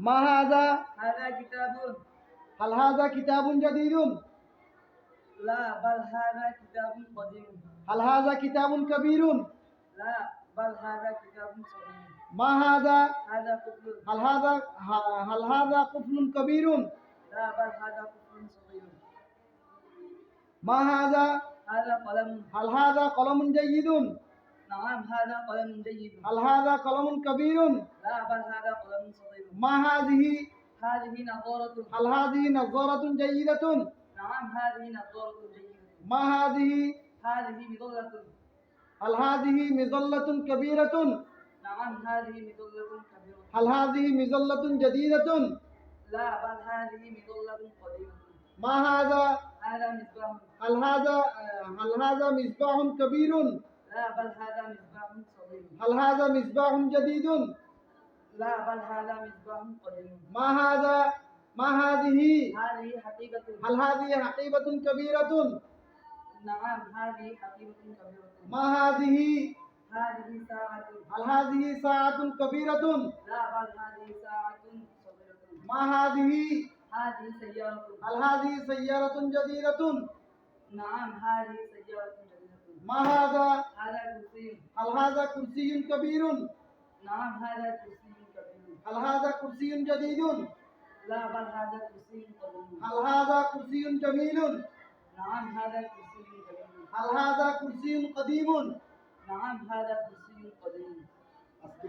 ما هذا هذا كتاب. هل هذا كتاب جديد لا بل هذا كتاب قديم. هل هذا كتاب كبير لا بل هذا كتاب صغير. ما هذا هذا قفل. هل هذا قفل كبير لا بل هذا قفل صغير. ما هذا هذا قلم. هل هذا قلم جيد نعم هذا قلم جيد. هل هذا قلم كبير لا بل هذا قلم صغير. ما هذه هذه نظارة. هل هذه نظارة جيدة نعم هذه نظارة جيدة. ما هذه هذه مظلة. هل هذه مظلة كبيرة نعم هذه مظلة كبيرة. هل هذه مظلة جديدة لا بل هذه مظلة قديمة. ما هذا هذا مصباح. هل هذا مصباح كبير لا بل هذا مصباح صغير. هل هذا مصباح جديد لا بل هذا مصباح قديم. ما هذه هذه حقيبة. هل هذه حقيبة كبيرة نعم هذه حقيبة كبيرة. ما هذه هذه ساعة. هل هذه ساعة كبيرة لا بل هذه ساعة صغيرة. ما هذه هذه سيارة. هل هذه سيارة جديدة نعم هذه سيارة جديدة. ما هذا هذا كرسي. هل هذا كرسي كبير نعم هذا كرسي كبير. هل هذا كرسي جديد لا بل هذا كرسي قديم. هل هذا كرسي جميل نعم هذا كرسي جميل. هل هذا كرسي قديم نعم هذا كرسي قديم. আজকে